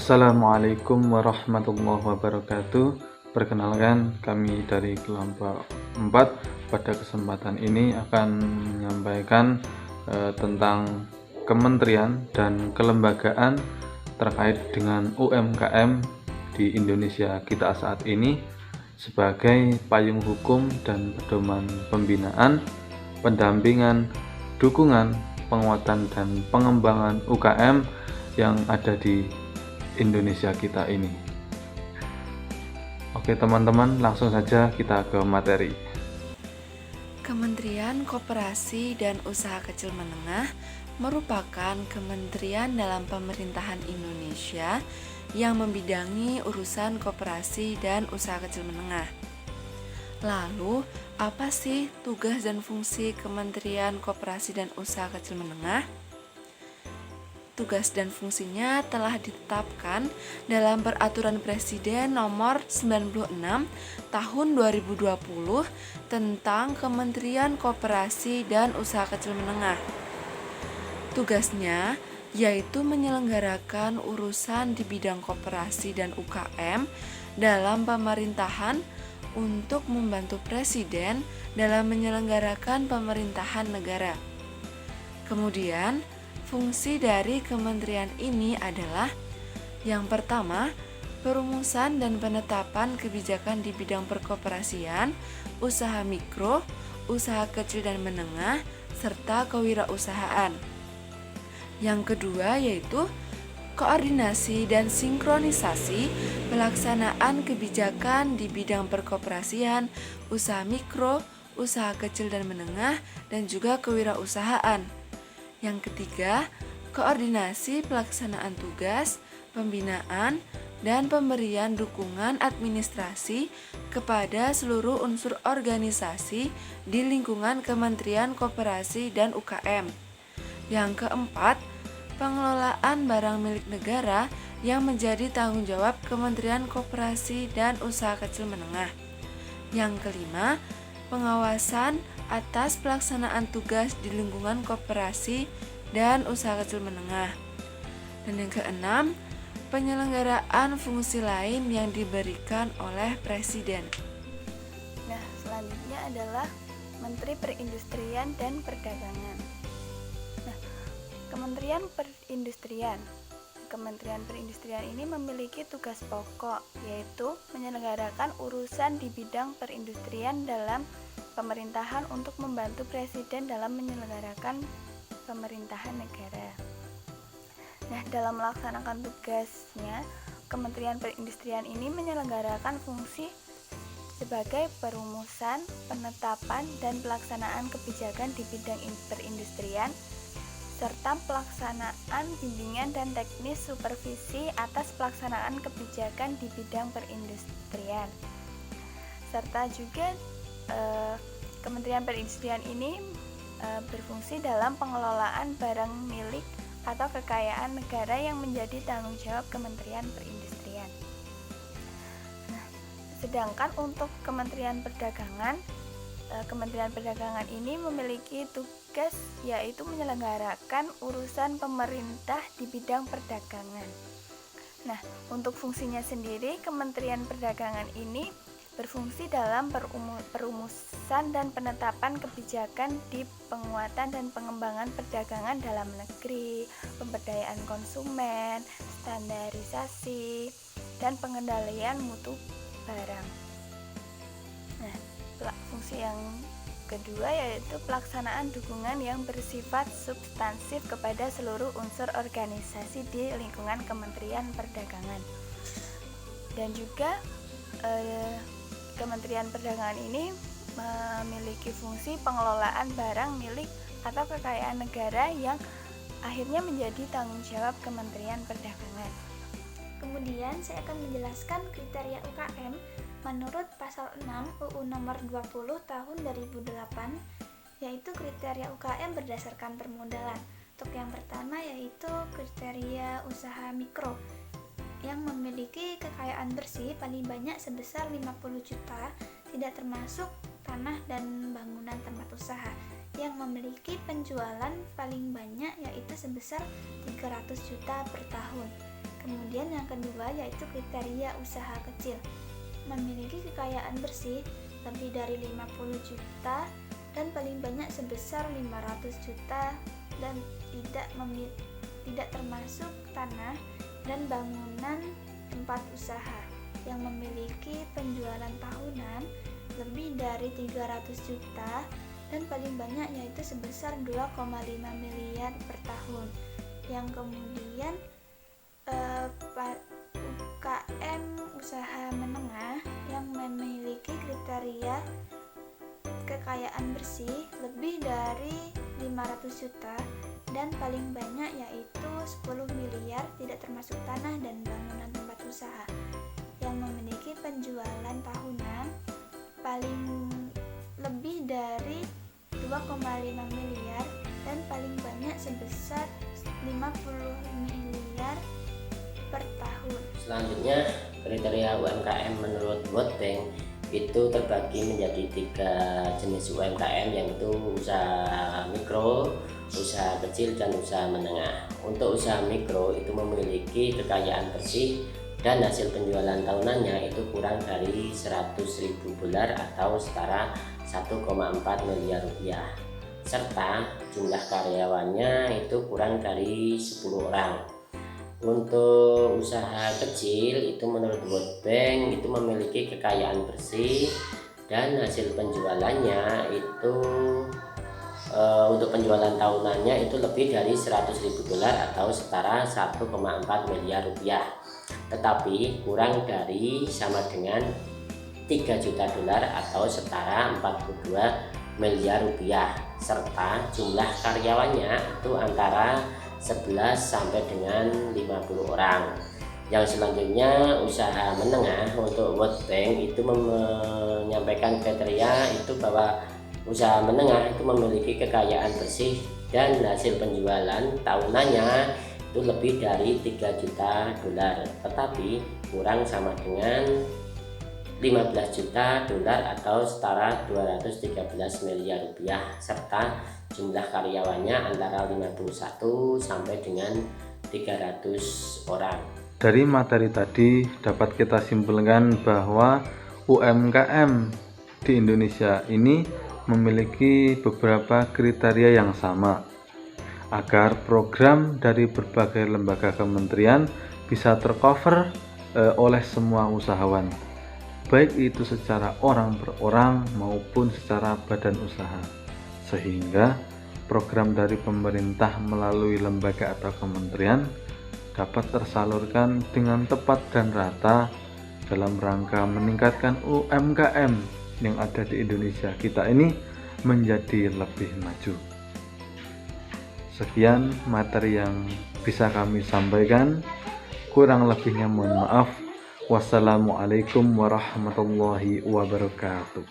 Assalamualaikum warahmatullahi wabarakatuh. Perkenalkan, kami dari kelompok 4 pada kesempatan ini akan menyampaikan tentang kementerian dan kelembagaan terkait dengan UMKM di Indonesia kita saat ini sebagai payung hukum dan pedoman pembinaan, pendampingan, dukungan, penguatan dan pengembangan UKM yang ada di Indonesia kita ini. Oke teman-teman, langsung saja kita ke materi. Kementerian Koperasi dan Usaha Kecil Menengah merupakan kementerian dalam pemerintahan Indonesia yang membidangi urusan koperasi dan usaha kecil menengah. Lalu, apa sih tugas dan fungsi Kementerian Koperasi dan Usaha Kecil Menengah? Tugas dan fungsinya telah ditetapkan dalam Peraturan Presiden Nomor 96 Tahun 2020 tentang Kementerian Koperasi dan Usaha Kecil Menengah. Tugasnya yaitu menyelenggarakan urusan di bidang koperasi dan UKM dalam pemerintahan untuk membantu Presiden dalam menyelenggarakan pemerintahan negara. Kemudian, fungsi dari kementerian ini adalah yang pertama, perumusan dan penetapan kebijakan di bidang perkoperasian, usaha mikro, usaha kecil dan menengah, serta kewirausahaan. Yang kedua yaitu koordinasi dan sinkronisasi pelaksanaan kebijakan di bidang perkoperasian, usaha mikro, usaha kecil dan menengah, dan juga kewirausahaan. Yang ketiga, koordinasi pelaksanaan tugas, pembinaan, dan pemberian dukungan administrasi kepada seluruh unsur organisasi di lingkungan Kementerian Koperasi dan UKM. Yang keempat, pengelolaan barang milik negara yang menjadi tanggung jawab Kementerian Koperasi dan Usaha Kecil Menengah. Yang kelima, pengawasan atas pelaksanaan tugas di lingkungan koperasi dan usaha kecil menengah. Dan yang keenam, penyelenggaraan fungsi lain yang diberikan oleh Presiden. Nah, selanjutnya adalah Menteri Perindustrian dan Perdagangan. Nah, Kementerian Perindustrian ini memiliki tugas pokok, yaitu menyelenggarakan urusan di bidang perindustrian dalam pemerintahan untuk membantu Presiden dalam menyelenggarakan pemerintahan negara. Nah, dalam melaksanakan tugasnya, Kementerian Perindustrian ini menyelenggarakan fungsi sebagai perumusan, penetapan, dan pelaksanaan kebijakan di bidang perindustrian, serta pelaksanaan bimbingan dan teknis supervisi atas pelaksanaan kebijakan di bidang perindustrian. Serta juga Kementerian Perindustrian ini berfungsi dalam pengelolaan barang milik atau kekayaan negara yang menjadi tanggung jawab Kementerian Perindustrian. Nah, sedangkan untuk Kementerian Perdagangan ini memiliki tugas yaitu menyelenggarakan urusan pemerintah di bidang perdagangan. Nah, untuk fungsinya sendiri, Kementerian Perdagangan ini berfungsi dalam perumusan dan penetapan kebijakan di penguatan dan pengembangan perdagangan dalam negeri, pemberdayaan konsumen, standarisasi, dan pengendalian mutu barang. Nah, fungsi yang kedua yaitu pelaksanaan dukungan yang bersifat substansif kepada seluruh unsur organisasi di lingkungan Kementerian Perdagangan. Dan juga Kementerian Perdagangan ini memiliki fungsi pengelolaan barang milik atau kekayaan negara yang akhirnya menjadi tanggung jawab Kementerian Perdagangan. Kemudian saya akan menjelaskan kriteria UKM menurut pasal 6 UU nomor 20 tahun 2008, yaitu kriteria UKM berdasarkan permodalan. Untuk yang pertama yaitu kriteria usaha mikro yang memiliki kekayaan bersih paling banyak sebesar 50 juta, tidak termasuk tanah dan bangunan tempat usaha, yang memiliki penjualan paling banyak yaitu sebesar 300 juta per tahun. Kemudian yang kedua yaitu kriteria usaha kecil. Memiliki kekayaan bersih lebih dari 50 juta dan paling banyak sebesar 500 juta dan tidak termasuk tanah dan bangunan tempat usaha yang memiliki penjualan tahunan lebih dari 300 juta dan paling banyak yaitu sebesar 2,5 miliar per tahun. Yang kemudian UKM usaha menengah yang memiliki kriteria kekayaan bersih lebih dari 500 juta dan paling banyak yaitu 10 miliar tidak termasuk tanah dan bangunan tempat usaha yang memiliki penjualan tahunan paling lebih dari 2,5 miliar dan paling banyak sebesar 50 miliar per tahun. Selanjutnya, kriteria UMKM menurut World Bank itu terbagi menjadi 3 jenis UMKM, yaitu usaha mikro, usaha kecil, dan usaha menengah. Untuk usaha mikro itu memiliki kekayaan bersih dan hasil penjualan tahunannya itu kurang dari 100.000 dolar atau setara 1,4 miliar rupiah, serta jumlah karyawannya itu kurang dari 10 orang. Untuk usaha kecil itu menurut World Bank itu memiliki kekayaan bersih dan hasil penjualannya itu untuk penjualan tahunannya itu lebih dari 100.000 dolar atau setara 1,4 miliar rupiah, tetapi kurang dari sama dengan 3 juta dolar atau setara 42 miliar rupiah, serta jumlah karyawannya itu antara 11 sampai dengan 50 orang. Yang selanjutnya usaha menengah untuk World Bank itu menyampaikan kriteria itu bahwa usaha menengah itu memiliki kekayaan bersih dan hasil penjualan tahunannya itu lebih dari 3 juta dolar, tetapi kurang sama dengan 15 juta dolar atau setara 213 miliar rupiah, serta jumlah karyawannya antara 51 sampai dengan 300 orang. Dari materi tadi dapat kita simpulkan bahwa UMKM di Indonesia ini memiliki beberapa kriteria yang sama agar program dari berbagai lembaga kementerian bisa tercover oleh semua usahawan, baik itu secara orang per orang maupun secara badan usaha, sehingga program dari pemerintah melalui lembaga atau kementerian dapat tersalurkan dengan tepat dan rata dalam rangka meningkatkan UMKM yang ada di Indonesia kita ini menjadi lebih maju. Sekian materi yang bisa kami sampaikan, kurang lebihnya mohon maaf. Wassalamualaikum warahmatullahi wabarakatuh.